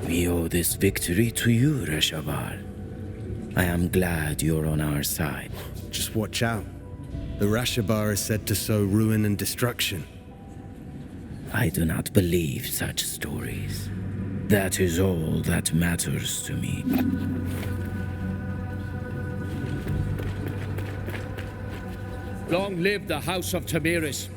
We owe this victory to you, Reshavar. I am glad you're on our side. Just watch out. The Rashabar is said to sow ruin and destruction. I do not believe such stories. That is all that matters to me. Long live the House of Tamiris.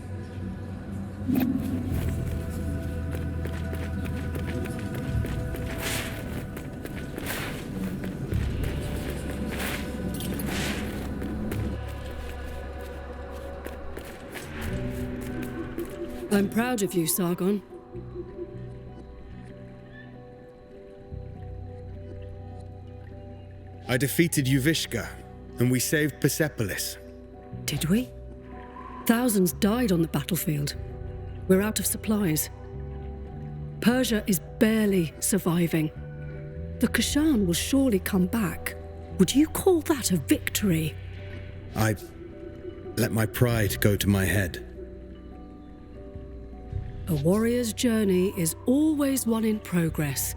I'm proud of you, Sargon. I defeated Uvishka, and we saved Persepolis. Did we? Thousands died on the battlefield. We're out of supplies. Persia is barely surviving. The Ghassan will surely come back. Would you call that a victory? I let my pride go to my head. A warrior's journey is always one in progress.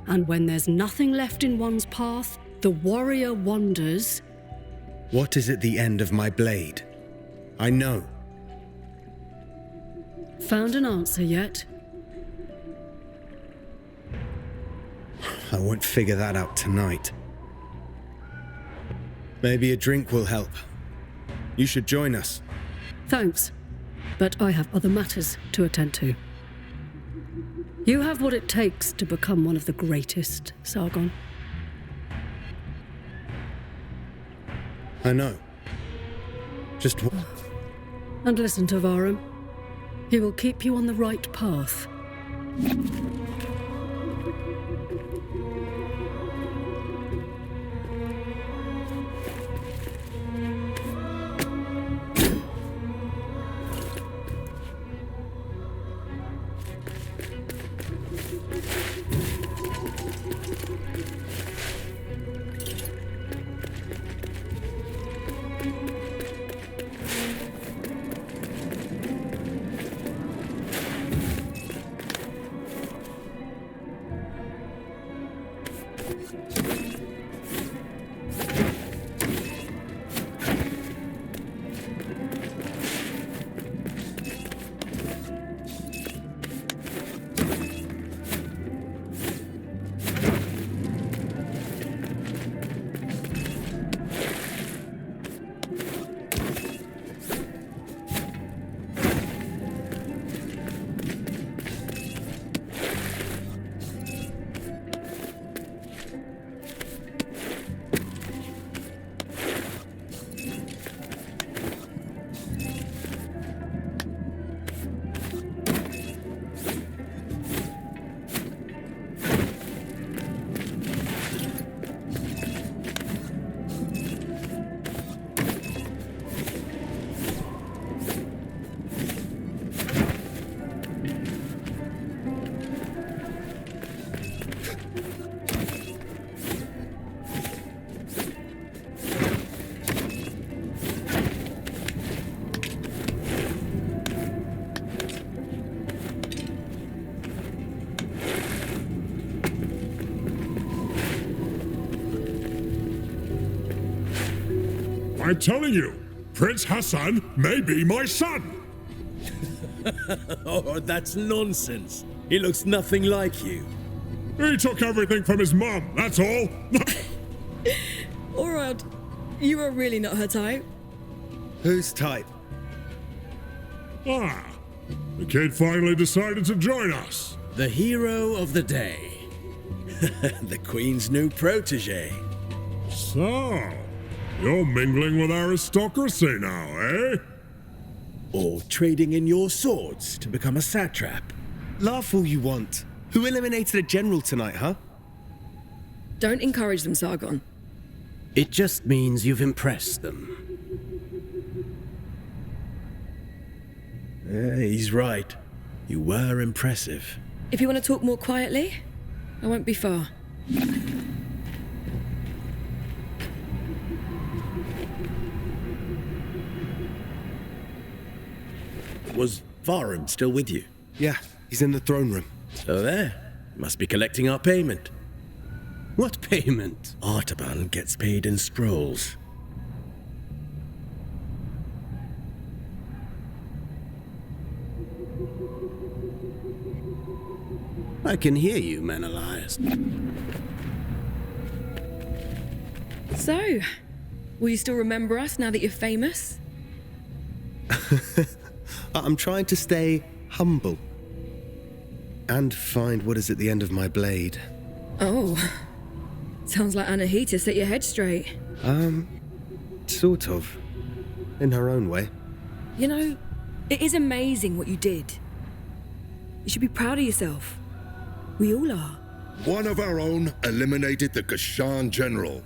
And when there's nothing left in one's path, the warrior wanders. What is at the end of my blade? I know. Found an answer yet? I won't figure that out tonight. Maybe a drink will help. You should join us. Thanks, but I have other matters to attend to. You have what it takes to become one of the greatest, Sargon. I know. Just And listen to Varum. He will keep you on the right path. I'm telling you, Prince Ghassan may be my son! Oh, that's nonsense. He looks nothing like you. He took everything from his mum, that's all! Alright, you are really not her type. Whose type? Ah, the kid finally decided to join us. The hero of the day. The Queen's new protege. So, you're mingling with aristocracy now, eh? Or trading in your swords to become a satrap. Laugh all you want. Who eliminated a general tonight, huh? Don't encourage them, Sargon. It just means you've impressed them. He's right. You were impressive. If you want to talk more quietly, I won't be far. Was Varum still with you? Yeah, he's in the throne room. So there. Must be collecting our payment. What payment? Artaban gets paid in scrolls. I can hear you, Menelaus. So, will you still remember us now that you're famous? I'm trying to stay humble. And find what is at the end of my blade. Oh, sounds like Anahita set your head straight. Sort of. In her own way. You know, it is amazing what you did. You should be proud of yourself. We all are. One of our own eliminated the Ghassan general.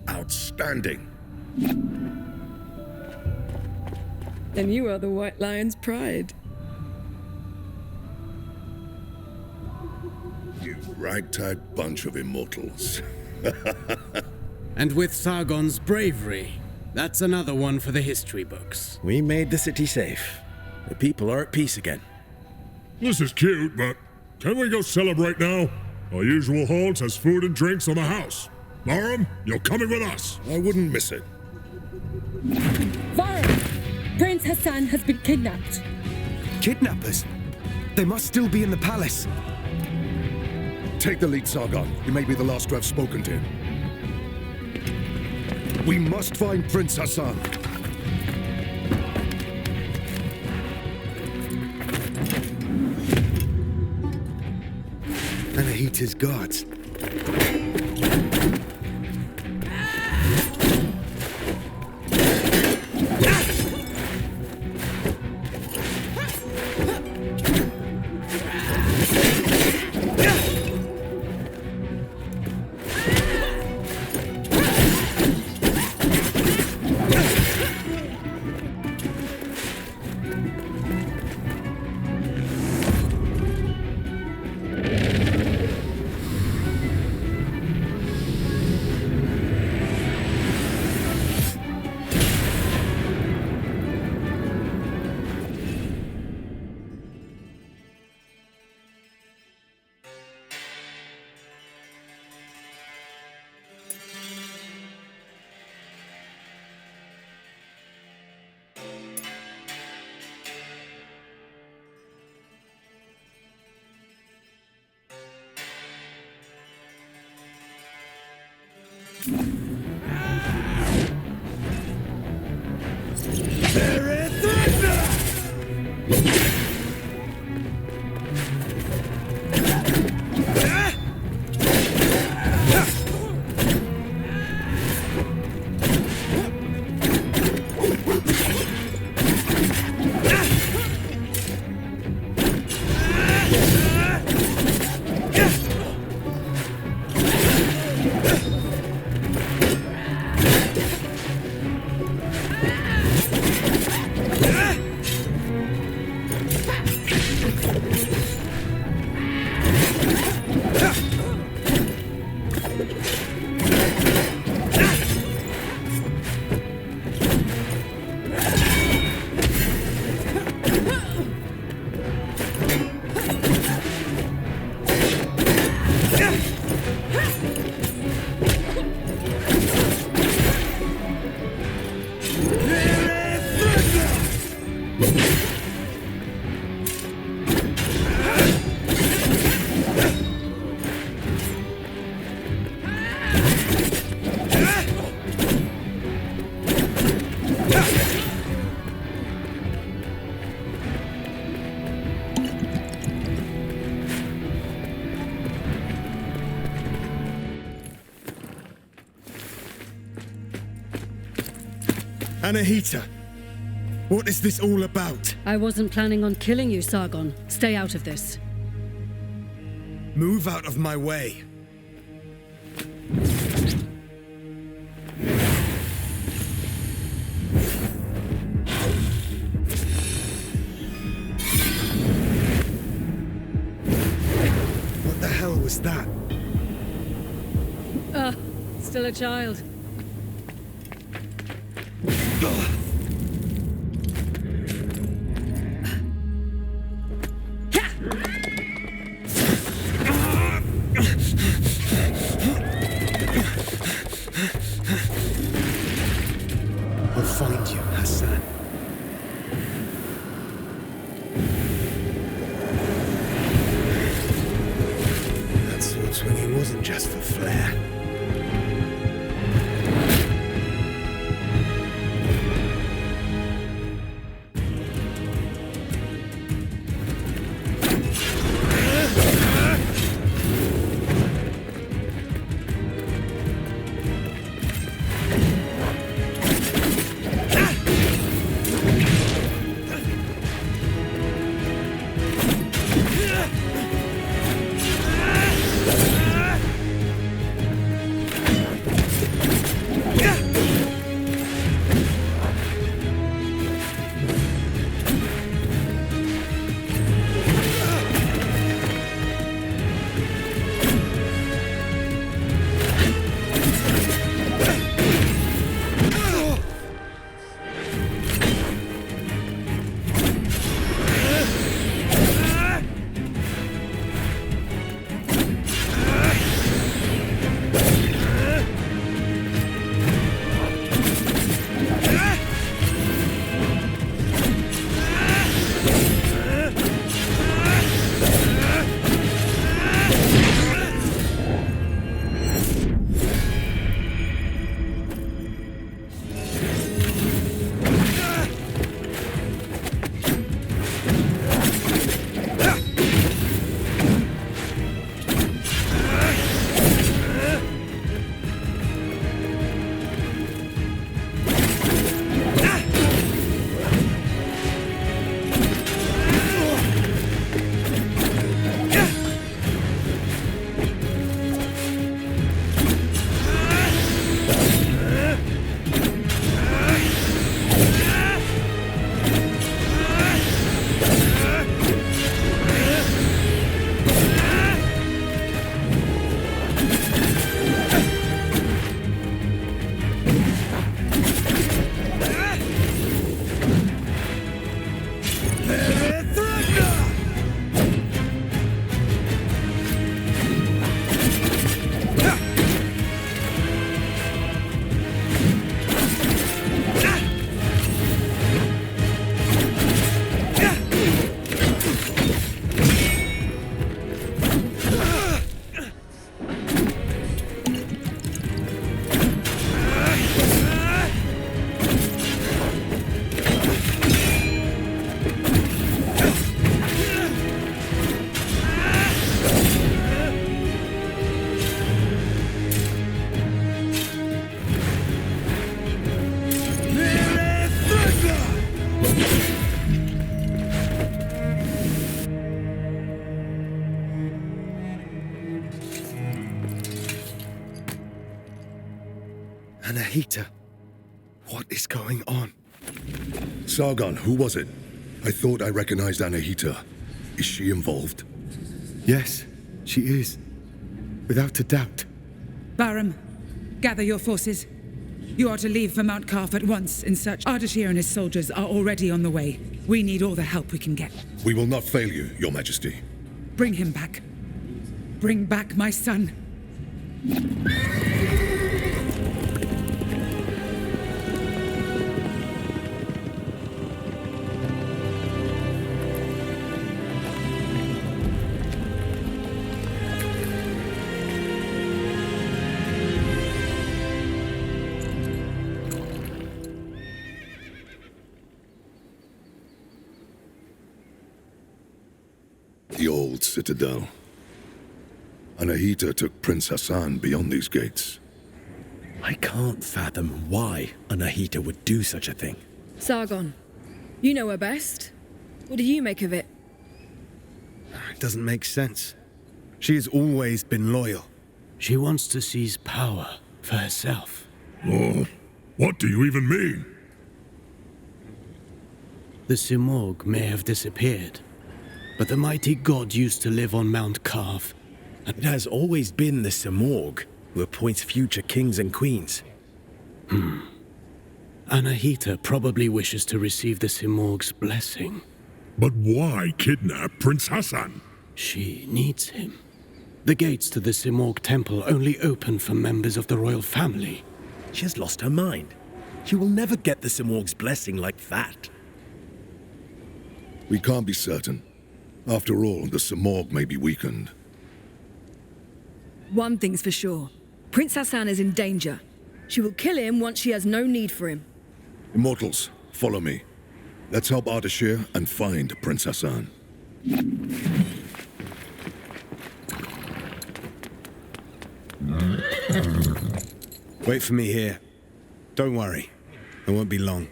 Outstanding. And you are the White Lion's pride. You ragtag bunch of immortals. And with Sargon's bravery, that's another one for the history books. We made the city safe. The people are at peace again. This is cute, but can we go celebrate now? Our usual halt has food and drinks on the house. Varum, you're coming with us. I wouldn't miss it. Varum! Prince Ghassan has been kidnapped. Kidnappers? They must still be in the palace. Take the lead, Sargon. You may be the last to have spoken to him. We must find Prince Ghassan. Anahita's guards. Anahita! What is this all about? I wasn't planning on killing you, Sargon. Stay out of this. Move out of my way. What the hell was that? Still a child. Anahita, what is going on? Sargon, who was it? I thought I recognized Anahita. Is she involved? Yes, she is. Without a doubt. Baram, gather your forces. You are to leave for Mount Karf at once in search. Ardashir and his soldiers are already on the way. We need all the help we can get. We will not fail you, Your Majesty. Bring him back. Bring back my son. The old citadel. Anahita took Prince Ghassan beyond these gates. I can't fathom why Anahita would do such a thing. Sargon, you know her best. What do you make of it? It doesn't make sense. She has always been loyal. She wants to seize power for herself. Oh, what do you even mean? The Simorg may have disappeared, but the mighty god used to live on Mount Karf. It has always been the Simorg who appoints future kings and queens. Anahita probably wishes to receive the Simorg's blessing. But why kidnap Prince Ghassan? She needs him. The gates to the Simorg temple only open for members of the royal family. She has lost her mind. She will never get the Simorg's blessing like that. We can't be certain. After all, the Simorg may be weakened. One thing's for sure. Prince Ghassan is in danger. She will kill him once she has no need for him. Immortals, follow me. Let's help Ardashir and find Prince Ghassan. Wait for me here. Don't worry. I won't be long.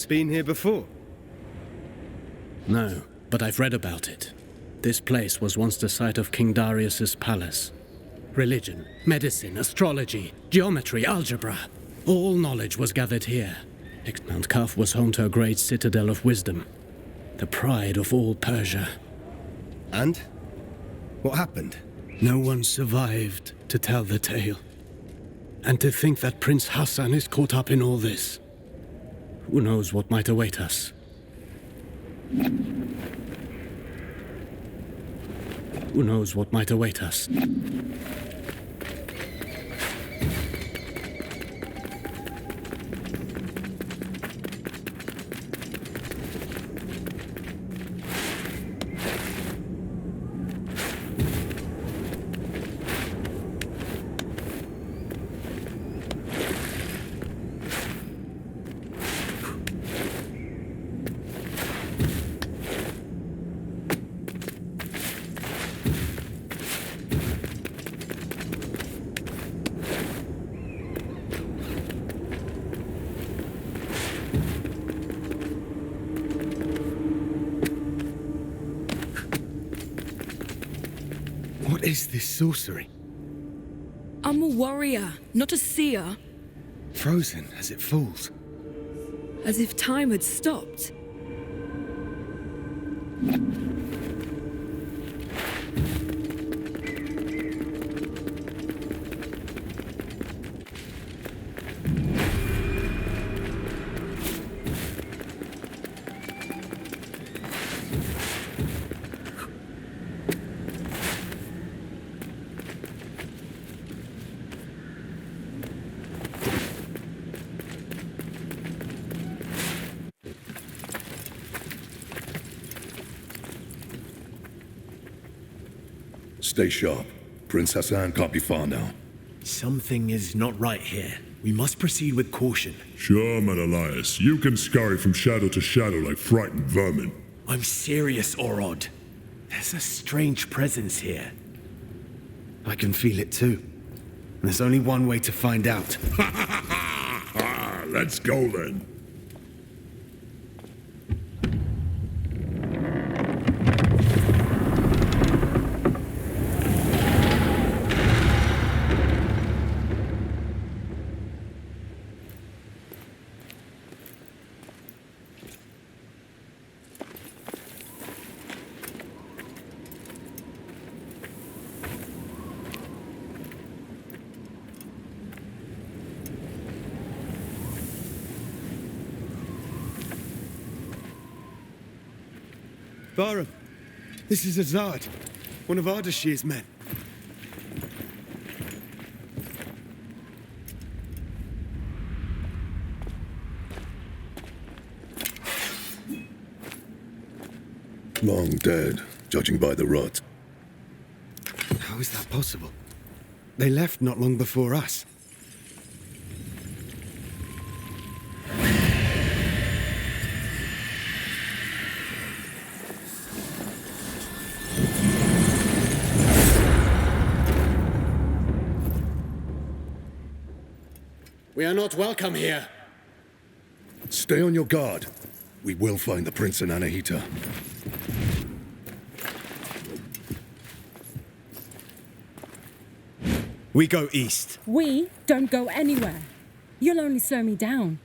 Been here before? No, but I've read about it. This place was once the site of King Darius's palace. Religion, medicine, astrology, geometry, algebra. All knowledge was gathered here. Mount Karf was home to a great citadel of wisdom. The pride of all Persia. And? What happened? No one survived to tell the tale. And to think that Prince Ghassan is caught up in all this. Who knows what might await us? Who knows what might await us? What is this sorcery? I'm a warrior, not a seer. Frozen as it falls. As if time had stopped. Stay sharp. Prince Ghassan can't be far now. Something is not right here. We must proceed with caution. Sure, Menelaus. You can scurry from shadow to shadow like frightened vermin. I'm serious, Orod. There's a strange presence here. I can feel it too. And there's only one way to find out. Let's go then. Bahram, this is Azad, one of Ardashir's men. Long dead, judging by the rot. How is that possible? They left not long before us. We are not welcome here. Stay on your guard. We will find the prince and Anahita. We go east. We don't go anywhere. You'll only slow me down.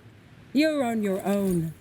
You're on your own.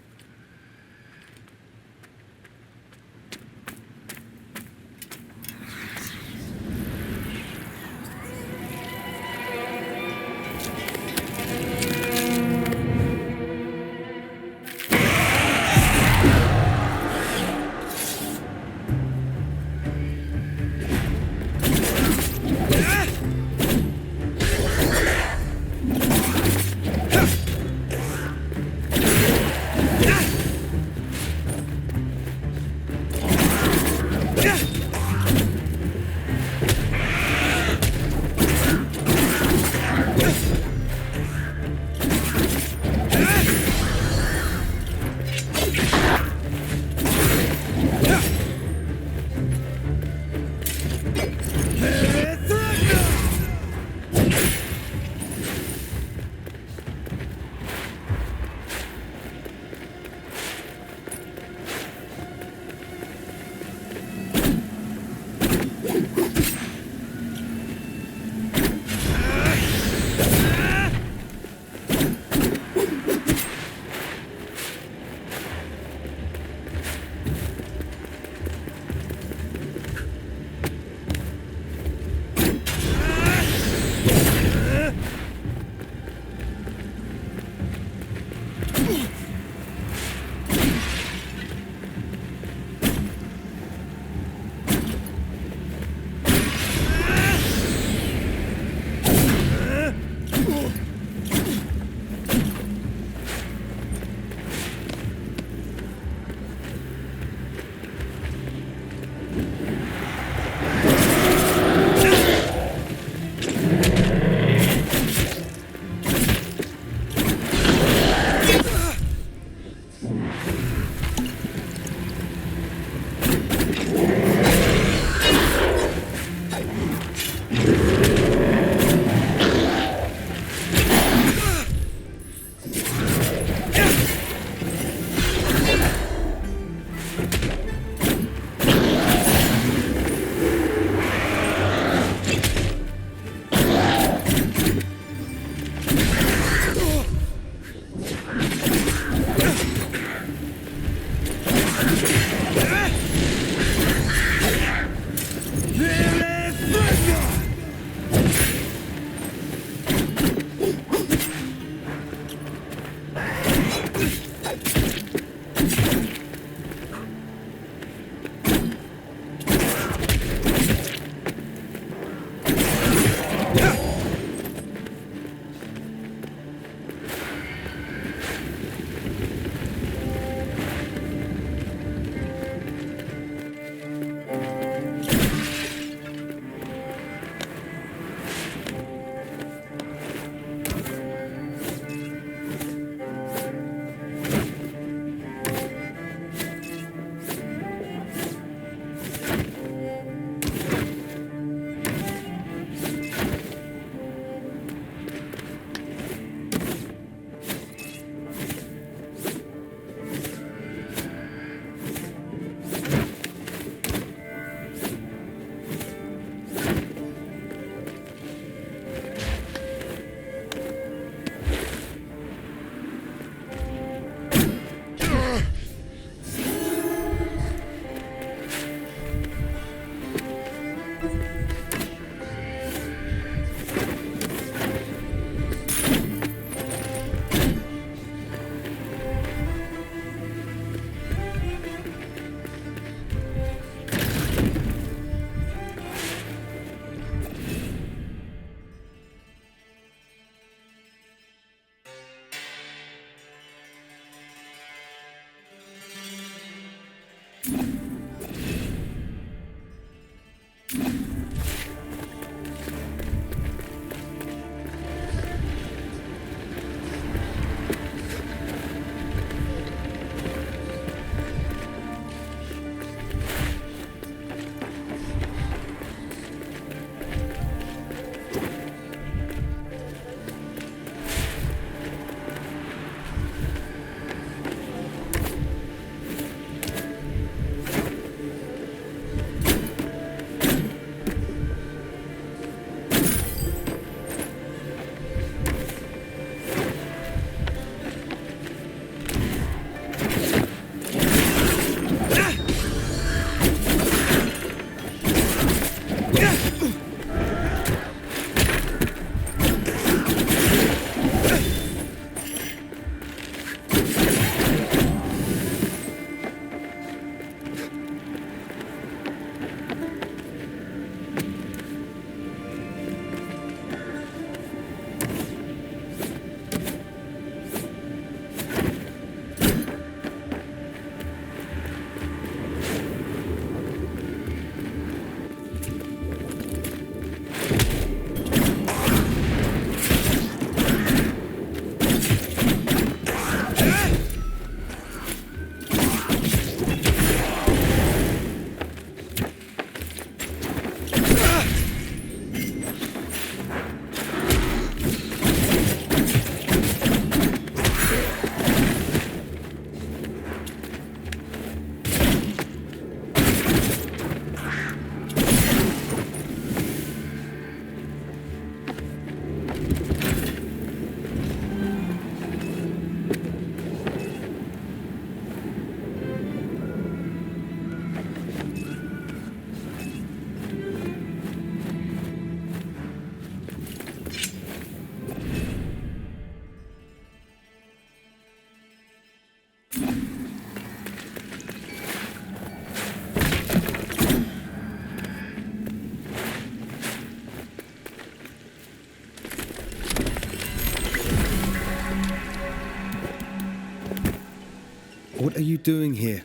What are you doing here?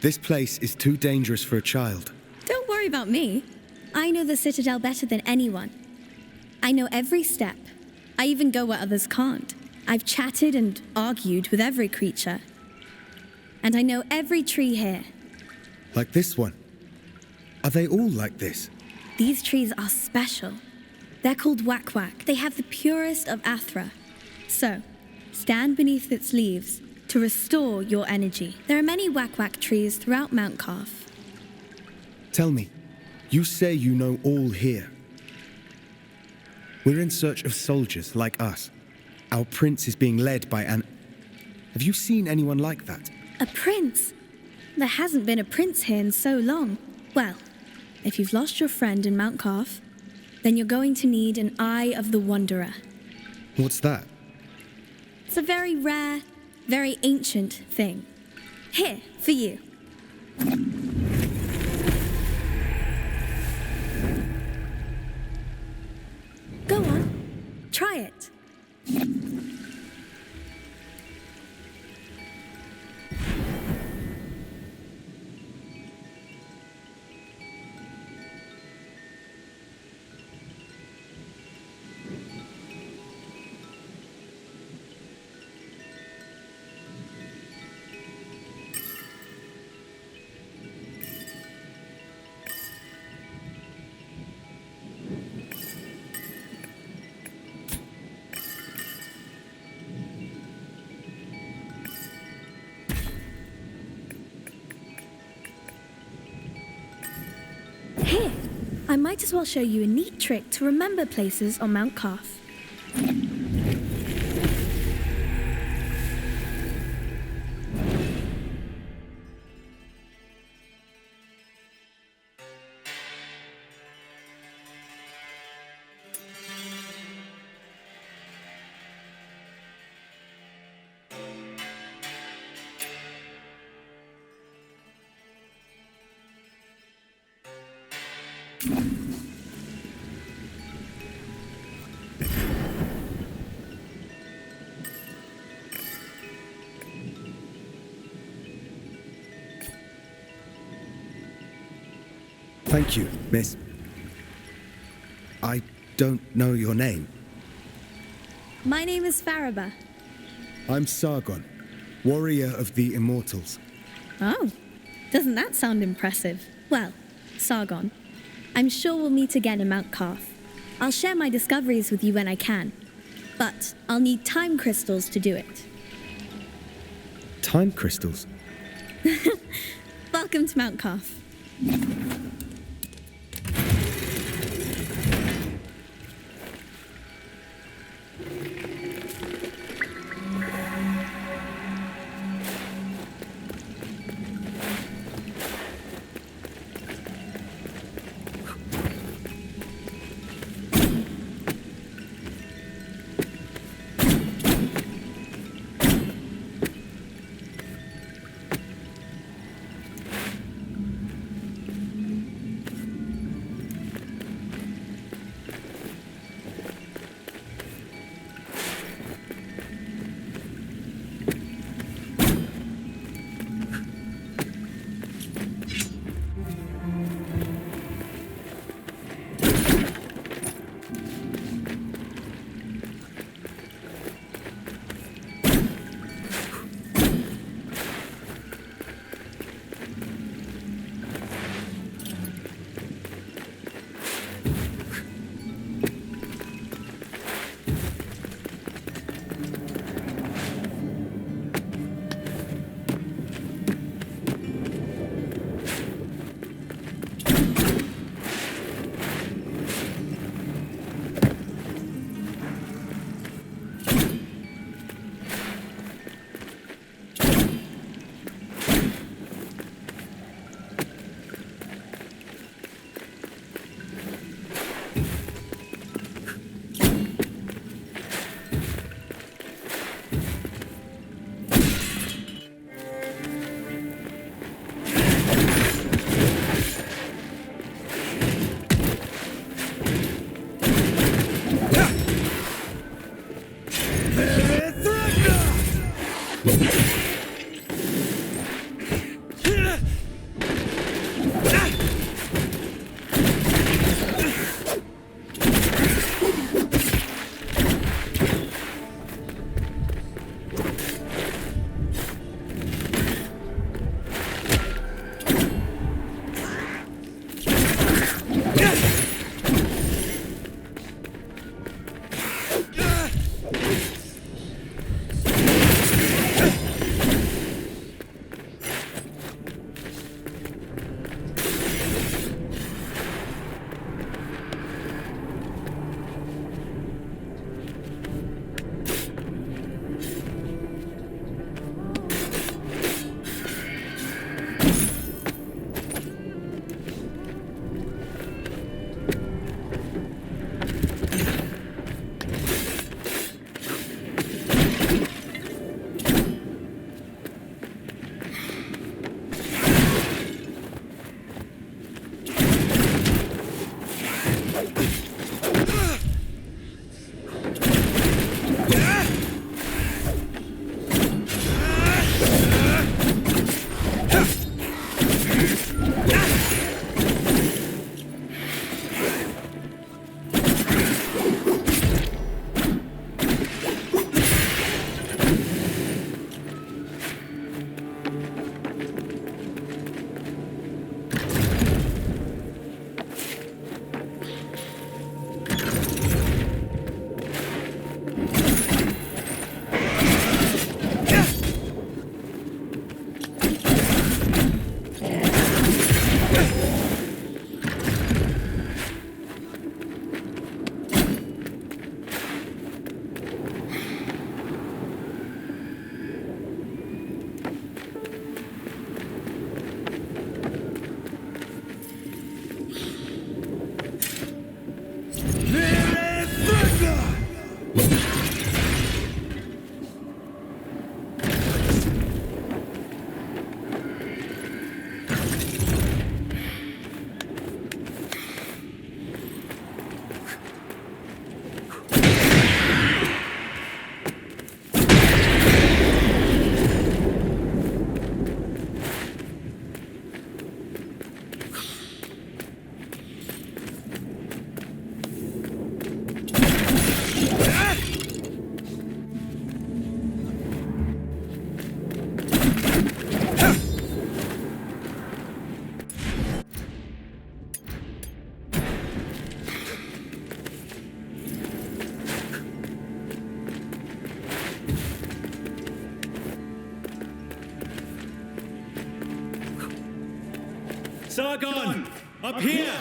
This place is too dangerous for a child. Don't worry about me. I know the Citadel better than anyone. I know every step. I even go where others can't. I've chatted and argued with every creature. And I know every tree here. Like this one? Are they all like this? These trees are special. They're called Wak-Wak. They have the purest of Athra. So, stand beneath its leaves to restore your energy. There are many Wak-Wak trees throughout Mount Calf. Tell me, you say you know all here. We're in search of soldiers like us. Our prince is being led by an... Have you seen anyone like that? A prince? There hasn't been a prince here in so long. Well, if you've lost your friend in Mount Calf, then you're going to need an Eye of the Wanderer. What's that? It's a very rare, very ancient thing. Here, for you. Go on, try it. Here, I might as well show you a neat trick to remember places on Mount Calf. Thank you, miss. I don't know your name. My name is Faraba. I'm Sargon, warrior of the Immortals. Oh, doesn't that sound impressive? Well, Sargon, I'm sure we'll meet again in Mount Carth. I'll share my discoveries with you when I can, but I'll need time crystals to do it. Time crystals? Welcome to Mount Carth. Sargon! Up here!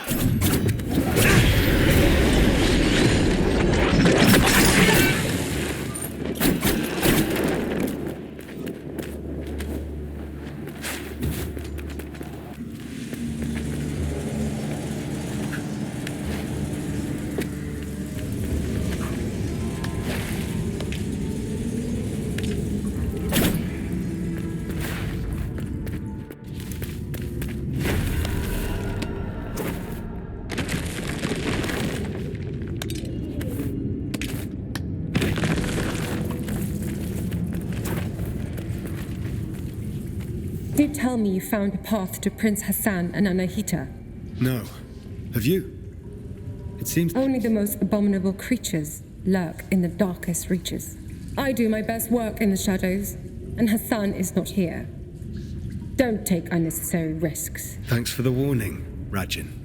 Do tell me you found a path to Prince Ghassan and Anahita. No. Have you? It seems... Only the most abominable creatures lurk in the darkest reaches. I do my best work in the shadows, and Ghassan is not here. Don't take unnecessary risks. Thanks for the warning, Rajin.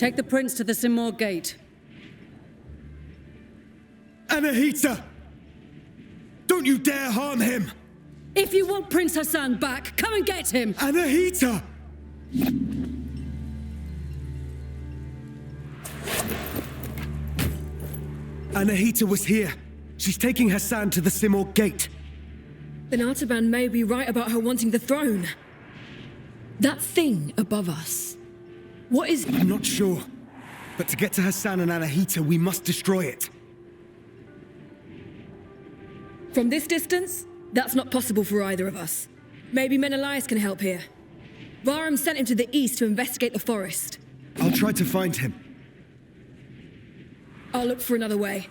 Take the prince to the Simor gate. Anahita! Don't you dare harm him! If you want Prince Ghassan back, come and get him! Anahita! Anahita was here. She's taking Ghassan to the Simor gate. Then Artaban may be right about her wanting the throne. That thing above us. What is... I'm not sure. But to get to Ghassan and Anahita, we must destroy it. From this distance, that's not possible for either of us. Maybe Menelaus can help here. Varum sent him to the east to investigate the forest. I'll try to find him. I'll look for another way.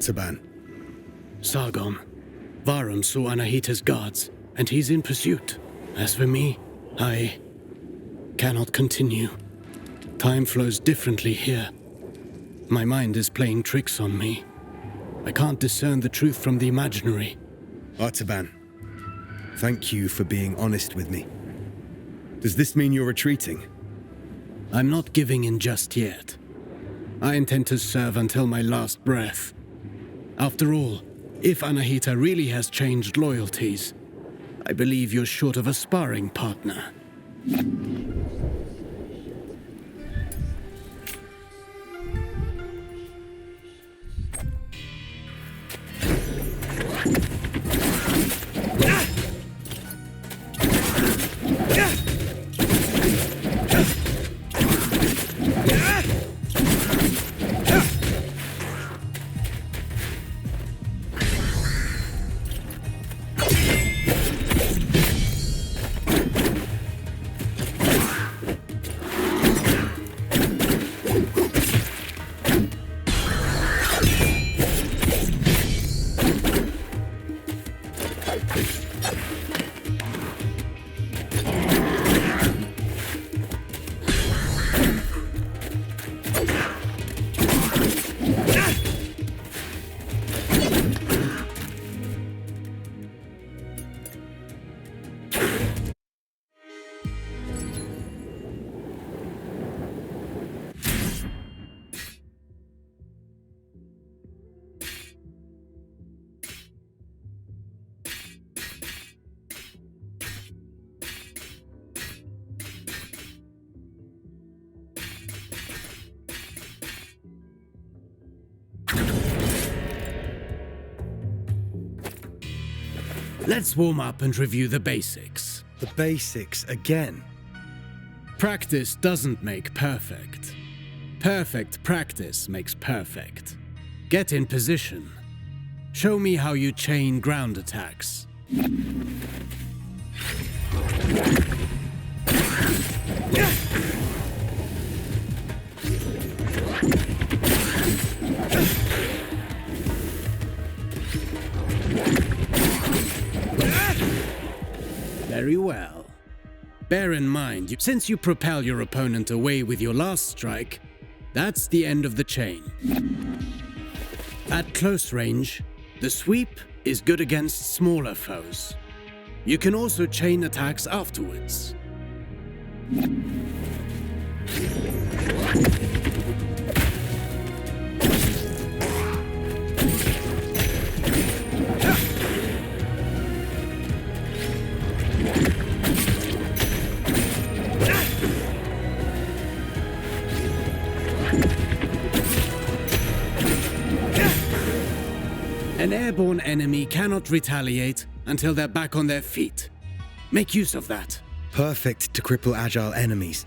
Artaban. Sargon. Varum saw Anahita's guards, and he's in pursuit. As for me, I cannot continue. Time flows differently here. My mind is playing tricks on me. I can't discern the truth from the imaginary. Artaban, thank you for being honest with me. Does this mean you're retreating? I'm not giving in just yet. I intend to serve until my last breath. After all, if Anahita really has changed loyalties, I believe you're short of a sparring partner. Let's warm up and review the basics. The basics again? Practice doesn't make perfect. Perfect practice makes perfect. Get in position. Show me how you chain ground attacks. Very well. Bear in mind, since you propel your opponent away with your last strike, that's the end of the chain. At close range, the sweep is good against smaller foes. You can also chain attacks afterwards. An airborne enemy cannot retaliate until they're back on their feet. Make use of that. Perfect to cripple agile enemies.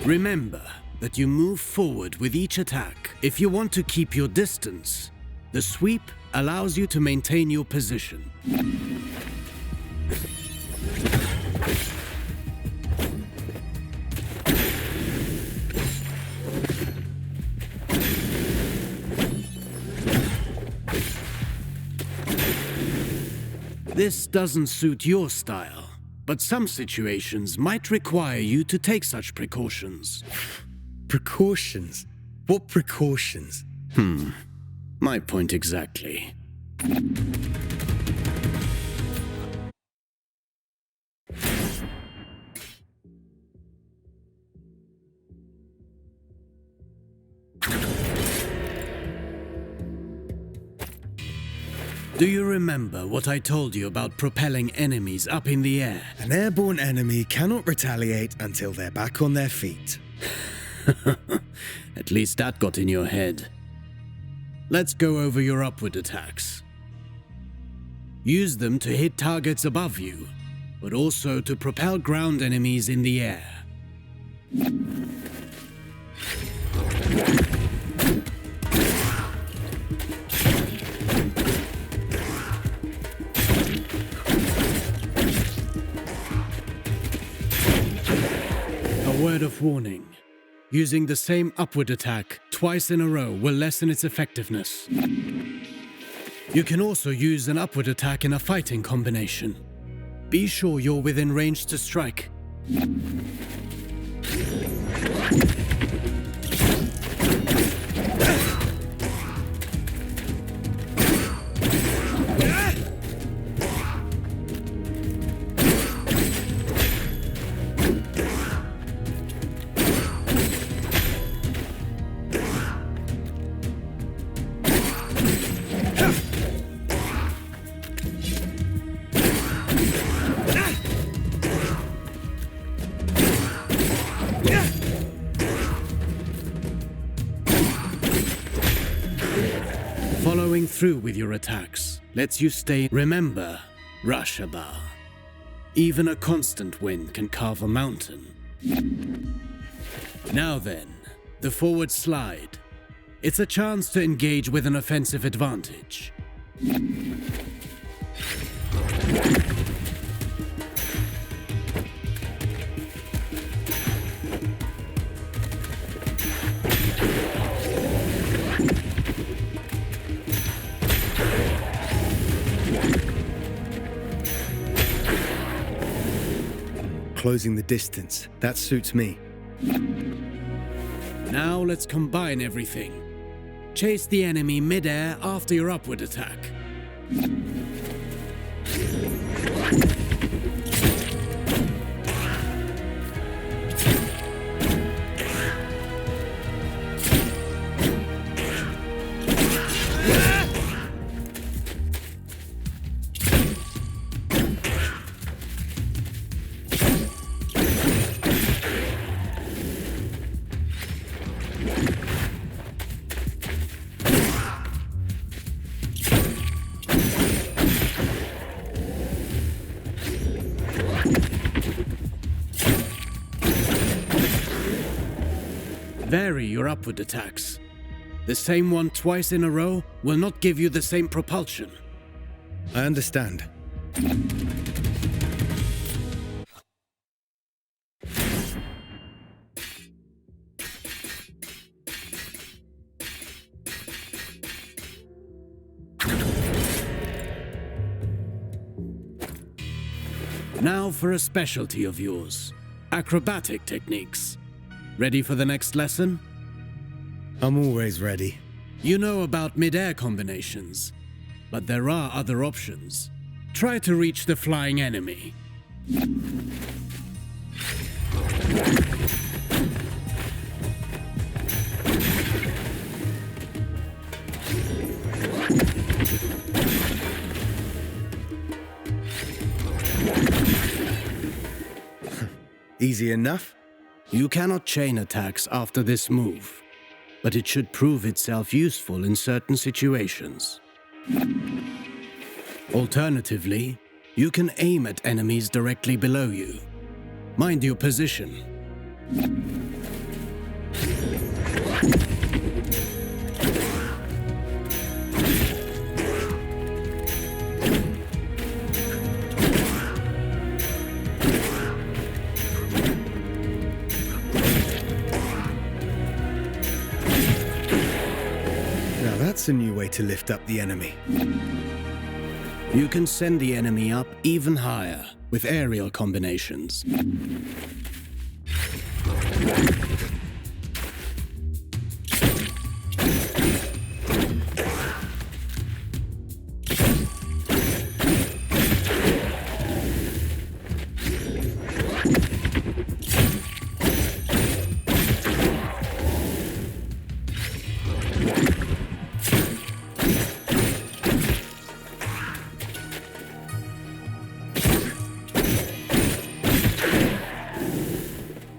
Remember that you move forward with each attack. If you want to keep your distance, the sweep allows you to maintain your position. This doesn't suit your style, but some situations might require you to take such precautions. Precautions? What precautions? My point exactly. Do you remember what I told you about propelling enemies up in the air? An airborne enemy cannot retaliate until they're back on their feet. At least that got in your head. Let's go over your upward attacks. Use them to hit targets above you, but also to propel ground enemies in the air. A word of warning. Using the same upward attack twice in a row will lessen its effectiveness. You can also use an upward attack in a fighting combination. Be sure you're within range to strike. Following through with your attacks lets you stay. Remember, Rashaba. Even a constant wind can carve a mountain. Now then, the forward slide. It's a chance to engage with an offensive advantage. Closing the distance. That suits me. Now let's combine everything. Chase the enemy mid-air after your upward attack. Vary your upward attacks. The same one twice in a row will not give you the same propulsion. I understand. Now for a specialty of yours, acrobatic techniques. Ready for the next lesson? I'm always ready. You know about mid-air combinations, but there are other options. Try to reach the flying enemy. Easy enough? You cannot chain attacks after this move, but it should prove itself useful in certain situations. Alternatively, you can aim at enemies directly below you. Mind your position. That's a new way to lift up the enemy. You can send the enemy up even higher with aerial combinations.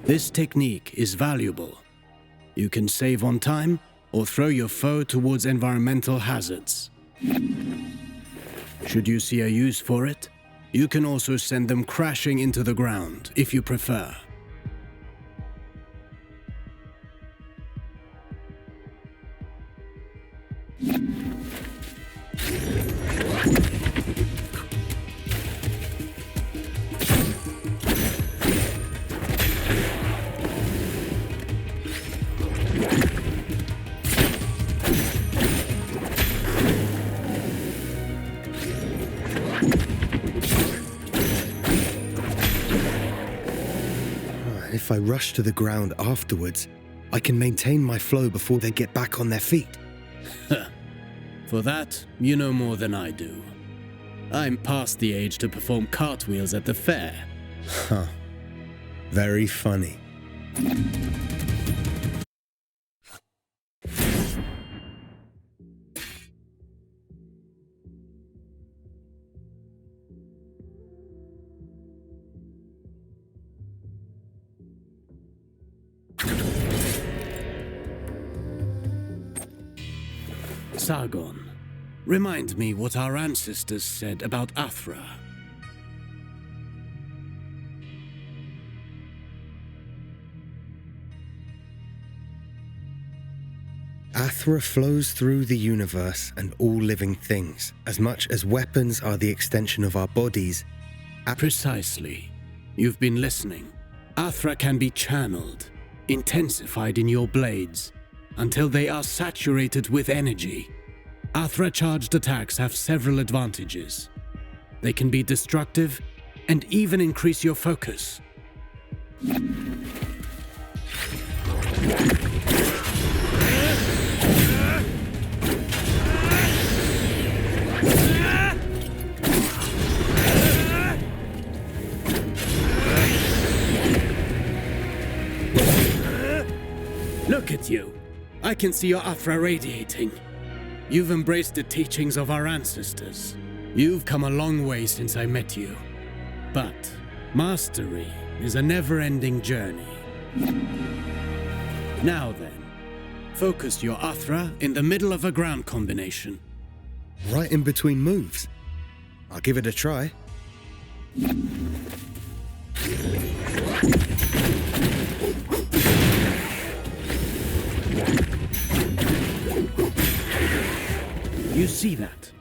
This technique is valuable. You can save on time or throw your foe towards environmental hazards. Should you see a use for it, you can also send them crashing into the ground if you prefer. if I rush to the ground afterwards, I can maintain my flow before they get back on their feet? For that, you know more than I do. I'm past the age to perform cartwheels at the fair. Huh. Very funny. Sargon, remind me what our ancestors said about Athra. Athra flows through the universe and all living things, as much as weapons are the extension of our bodies. Precisely. You've been listening. Athra can be channeled, intensified in your blades, until they are saturated with energy. Athra-charged attacks have several advantages. They can be destructive and even increase your focus. Look at you. I can see your Athra radiating. You've embraced the teachings of our ancestors. You've come a long way since I met you. But mastery is a never-ending journey. Now then, focus your Athra in the middle of a ground combination. Right in between moves. I'll give it a try. You see that?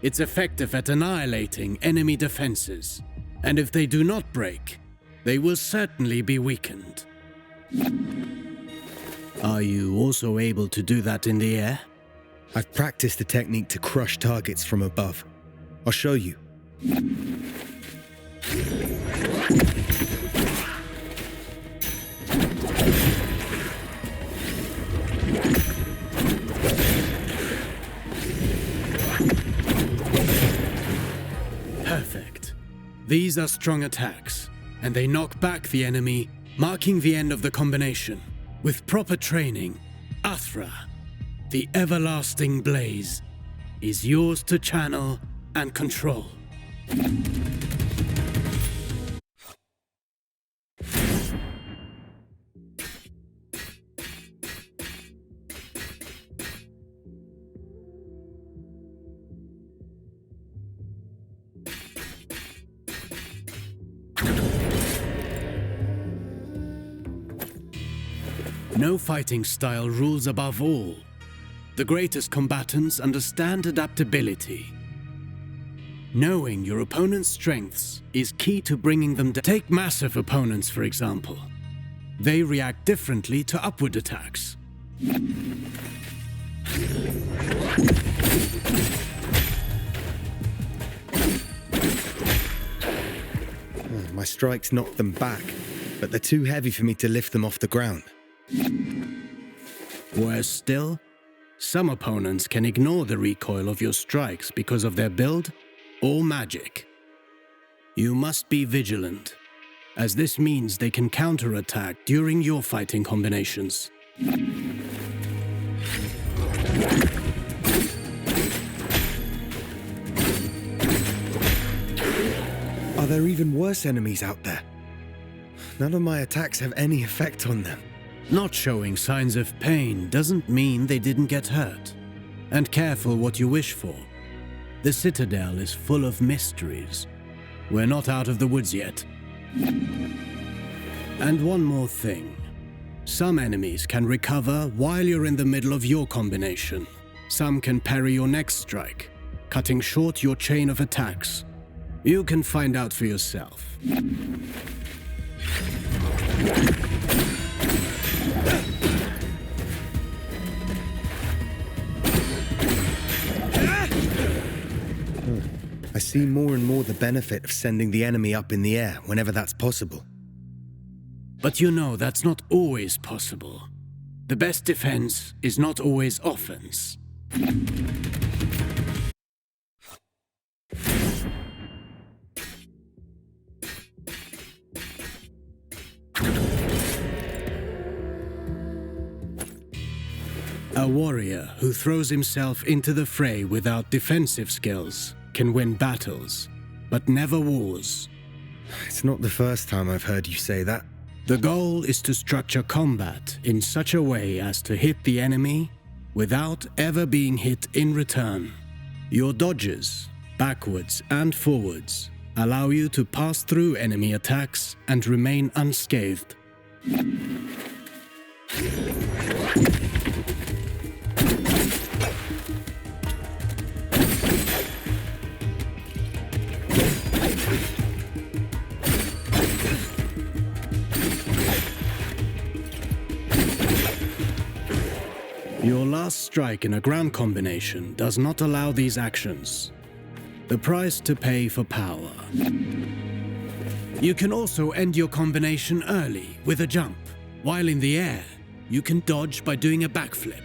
It's effective at annihilating enemy defenses. And if they do not break, they will certainly be weakened. Are you also able to do that in the air? I've practiced the technique to crush targets from above. I'll show you. Perfect. These are strong attacks, and they knock back the enemy, marking the end of the combination. With proper training, Athra, the everlasting blaze, is yours to channel and control. No fighting style rules above all. The greatest combatants understand adaptability. Knowing your opponent's strengths is key to bringing them down. Take massive opponents, for example. They react differently to upward attacks. My strikes knocked them back, but they're too heavy for me to lift them off the ground. Worse still, some opponents can ignore the recoil of your strikes because of their build or magic. You must be vigilant, as this means they can counterattack during your fighting combinations. Are there even worse enemies out there? None of my attacks have any effect on them. Not showing signs of pain doesn't mean they didn't get hurt. And careful what you wish for. The Citadel is full of mysteries. We're not out of the woods yet. And one more thing. Some enemies can recover while you're in the middle of your combination. Some can parry your next strike, cutting short your chain of attacks. You can find out for yourself. I see more and more the benefit of sending the enemy up in the air whenever that's possible. But you know that's not always possible. The best defense is not always offense. A warrior who throws himself into the fray without defensive skills can win battles, but never wars. It's not the first time I've heard you say that. The goal is to structure combat in such a way as to hit the enemy without ever being hit in return. Your dodges, backwards and forwards, allow you to pass through enemy attacks and remain unscathed. Your last strike in a ground combination does not allow these actions. The price to pay for power. You can also end your combination early with a jump. While in the air, you can dodge by doing a backflip.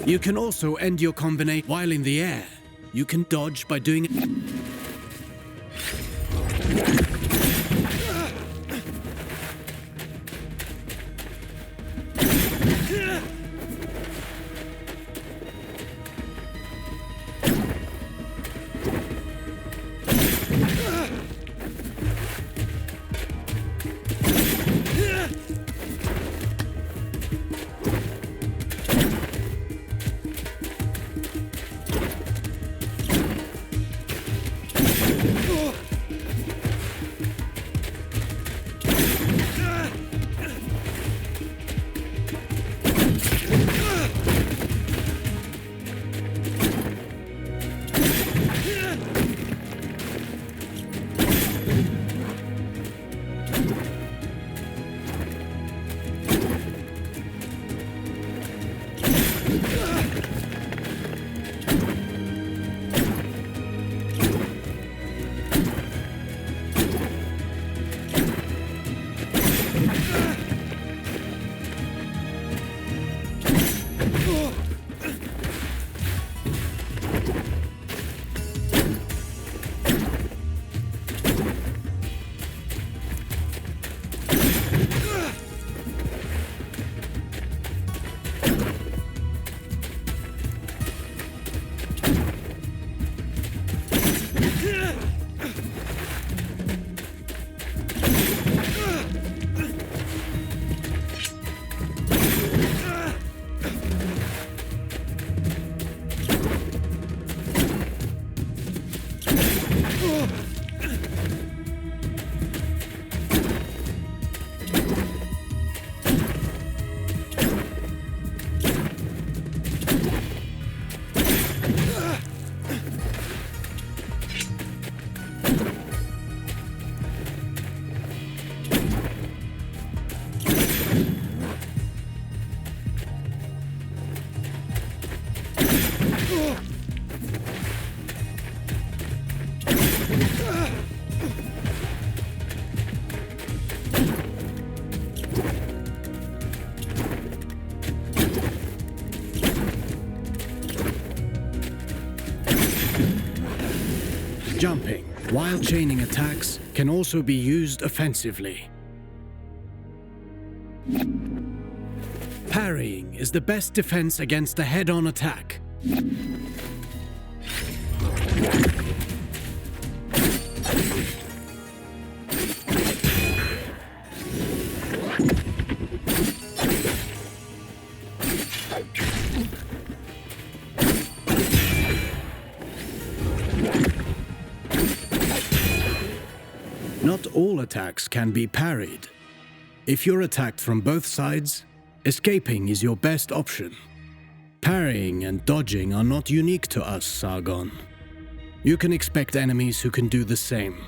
You can also end your combination while in the air. You can dodge by doing it. Jumping, while chaining attacks, can also be used offensively. Parrying is the best defense against a head-on attack. Not all attacks can be parried. If you're attacked from both sides, escaping is your best option. Parrying and dodging are not unique to us, Sargon. You can expect enemies who can do the same.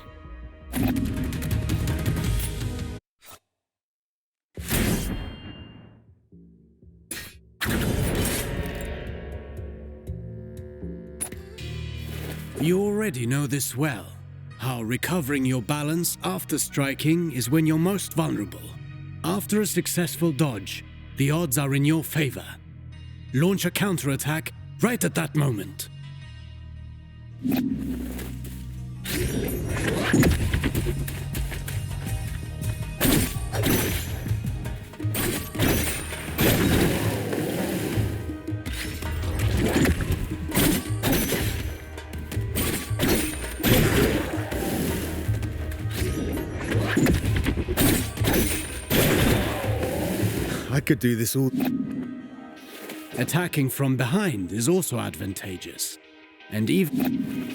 You already know this well. How recovering your balance after striking is when you're most vulnerable. After a successful dodge, the odds are in your favor. Launch a counterattack right at that moment. I could do this all. Attacking from behind is also advantageous. And even...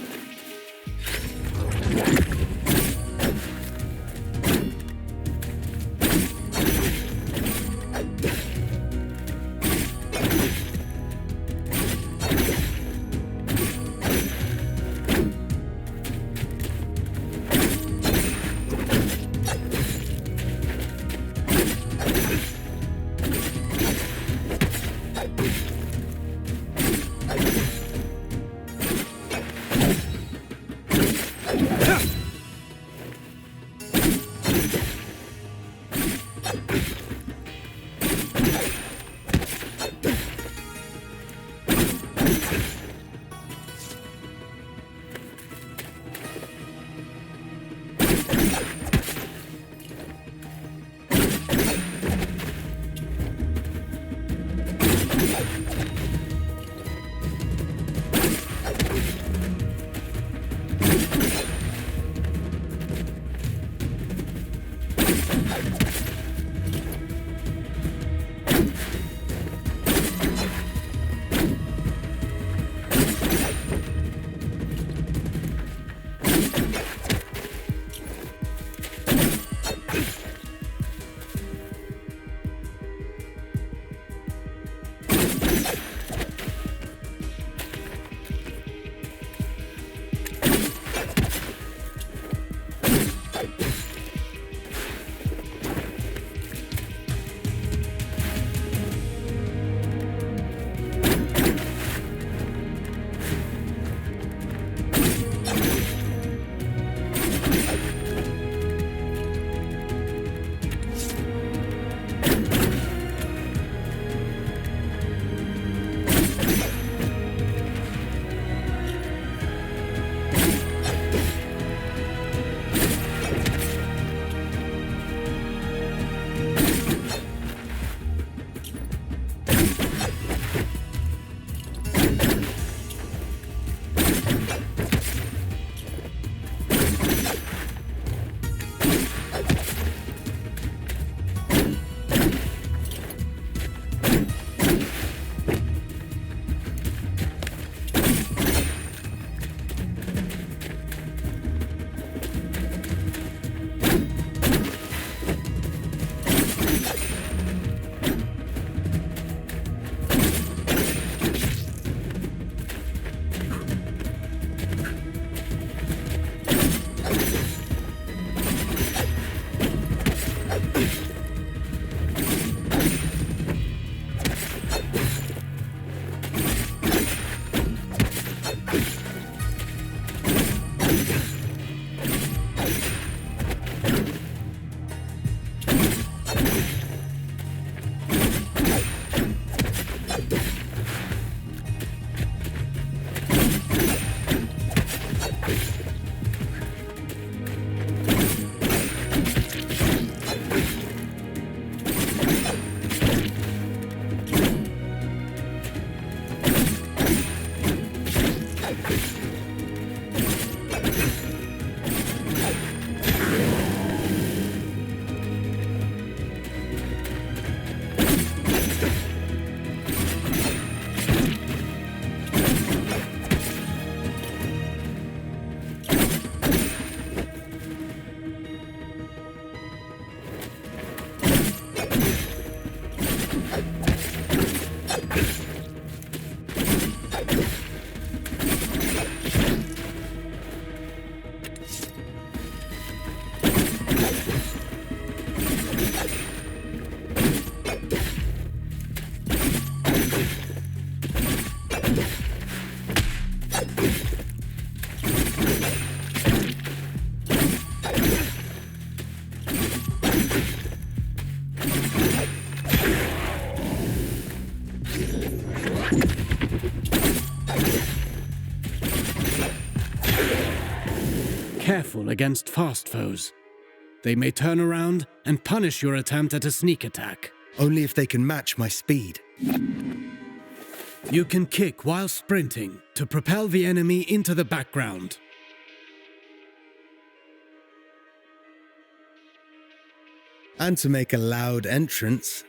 Careful against fast foes. They may turn around and punish your attempt at a sneak attack. Only if they can match my speed. You can kick while sprinting to propel the enemy into the background. And to make a loud entrance.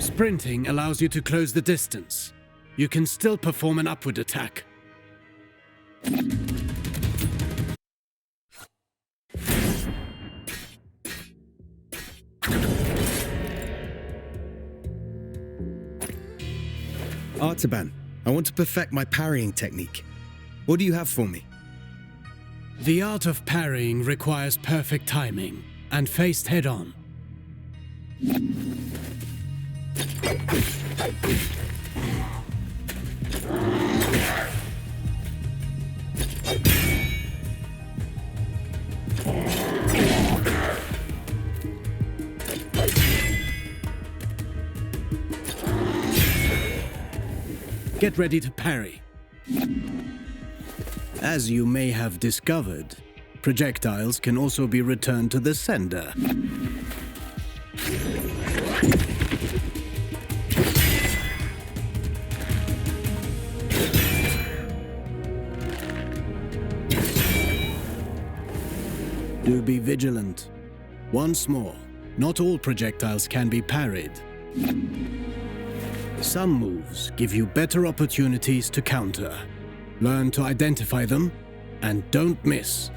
Sprinting allows you to close the distance. You can still perform an upward attack. Artaban, I want to perfect my parrying technique. What do you have for me? The art of parrying requires perfect timing and faced head-on. Get ready to parry. As you may have discovered, projectiles can also be returned to the sender. Do be vigilant. Once more, not all projectiles can be parried. Some moves give you better opportunities to counter. Learn to identify them, and don't miss.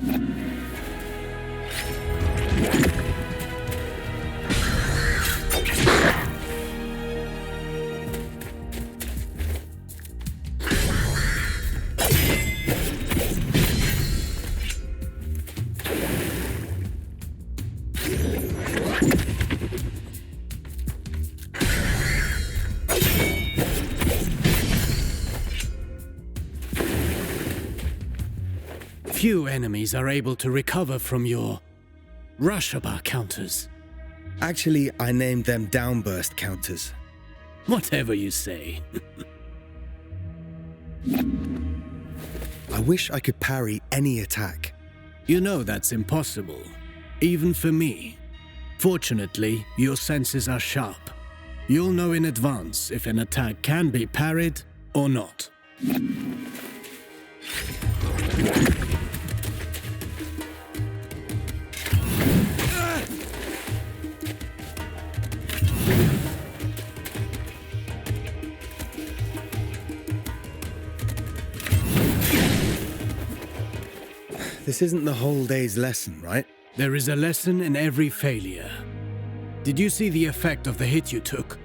Few enemies are able to recover from your Rushaba counters. Actually, I named them downburst counters. Whatever you say. I wish I could parry any attack. You know that's impossible, even for me. Fortunately, your senses are sharp. You'll know in advance if an attack can be parried or not. This isn't the whole day's lesson, right? There is a lesson in every failure. Did you see the effect of the hit you took?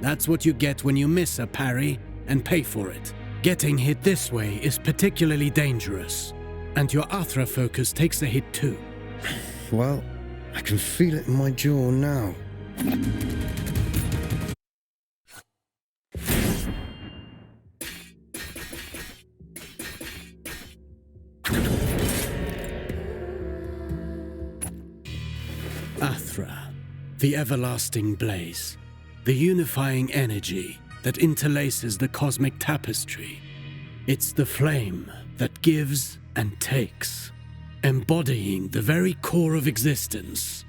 That's what you get when you miss a parry and pay for it. Getting hit this way is particularly dangerous, and your Athra focus takes a hit too. Well, I can feel it in my jaw now. Athra, the everlasting blaze, the unifying energy that interlaces the cosmic tapestry. It's the flame that gives and takes, embodying the very core of existence.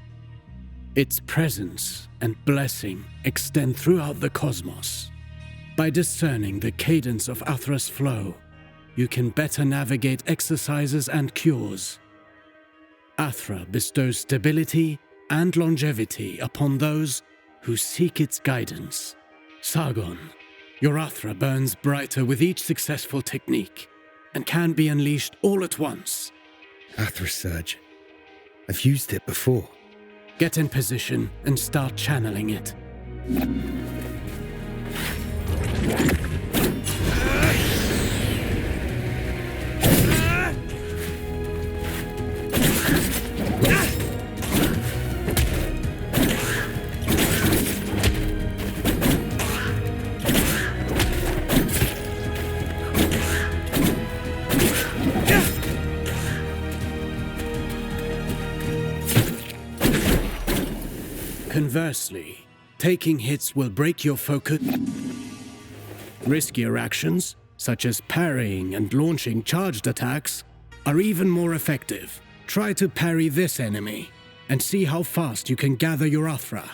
Its presence and blessing extend throughout the cosmos. By discerning the cadence of Athra's flow, you can better navigate exercises and cures. Athra bestows stability and longevity upon those who seek its guidance. Sargon, your Athra burns brighter with each successful technique and can be unleashed all at once. Athra Surge. I've used it before. Get in position and start channeling it. Conversely, taking hits will break your focus. Riskier actions, such as parrying and launching charged attacks, are even more effective. Try to parry this enemy, and see how fast you can gather your Athra.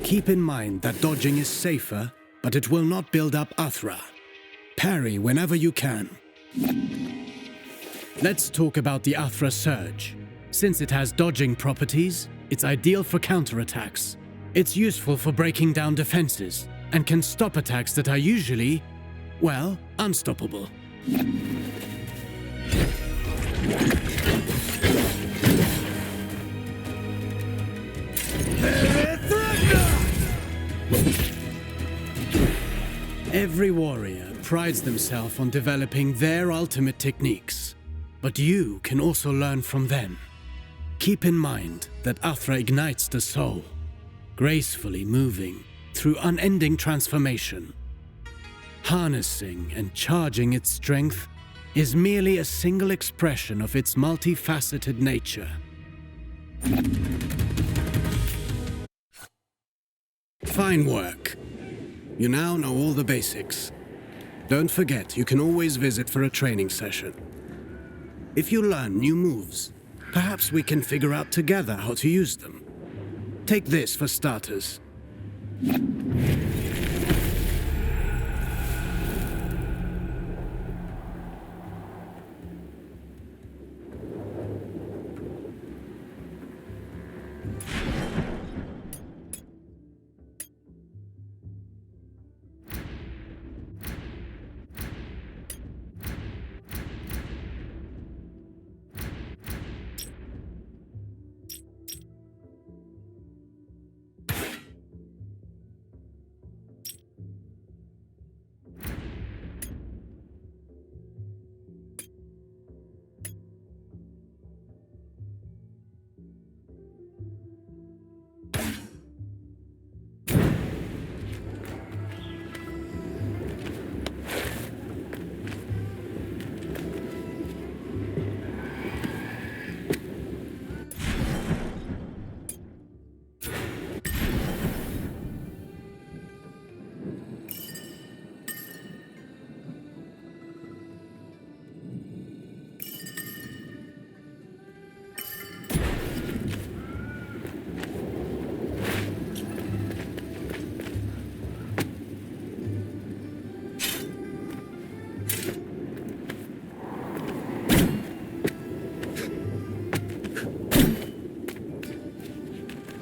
Keep in mind that dodging is safer, but it will not build up Athra. Parry whenever you can. Let's talk about the Athra Surge. Since it has dodging properties, it's ideal for counterattacks. It's useful for breaking down defenses, and can stop attacks that are usually, well, unstoppable. Every warrior prides themselves on developing their ultimate techniques, but you can also learn from them. Keep in mind that Athra ignites the soul, gracefully moving through unending transformation. Harnessing and charging its strength is merely a single expression of its multifaceted nature. Fine work. You now know all the basics. Don't forget, you can always visit for a training session. If you learn new moves, perhaps we can figure out together how to use them. Take this for starters.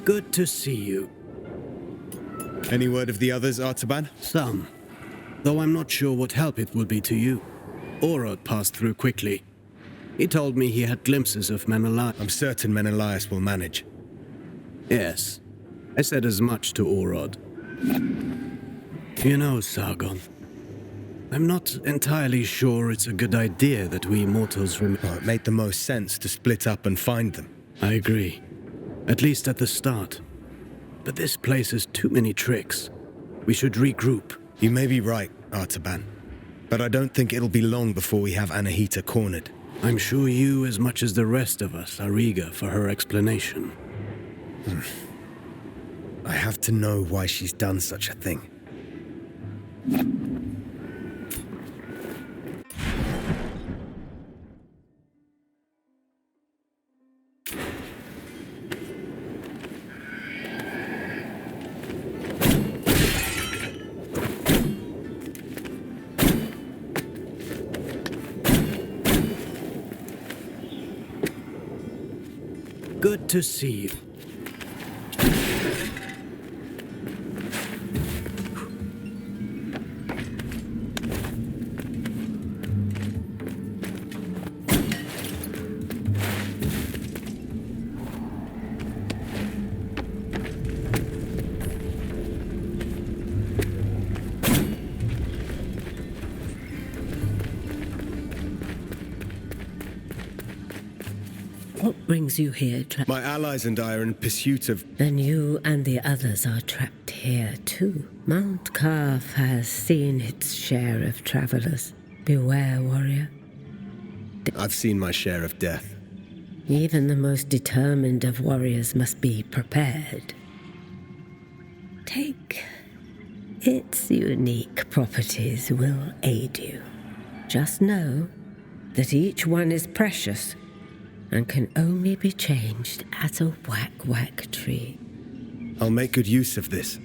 Good to see you. Any word of the others, Artaban? Some. Though I'm not sure what help it will be to you. Orod passed through quickly. He told me he had glimpses of Menelaus. I'm certain Menelaus will manage. Yes. I said as much to Orod. You know, Sargon, I'm not entirely sure it's a good idea that we mortals it made the most sense to split up and find them. I agree. At least at the start. But this place has too many tricks. We should regroup. You may be right, Artaban. But I don't think it'll be long before we have Anahita cornered. I'm sure you, as much as the rest of us, are eager for her explanation. I have to know why she's done such a thing. Good to see you. What brings you here, My allies and I are in pursuit of... Then you and the others are trapped here, too. Mount Carf has seen its share of travelers. Beware, warrior. I've seen my share of death. Even the most determined of warriors must be prepared. Take. Its unique properties will aid you. Just know that each one is precious and can only be changed at a whack-whack tree. I'll make good use of this.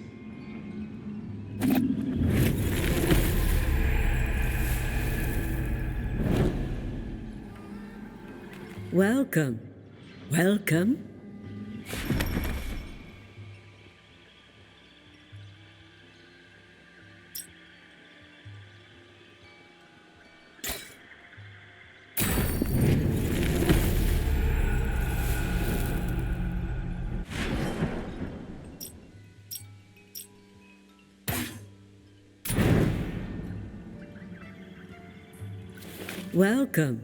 Welcome. Welcome. Welcome.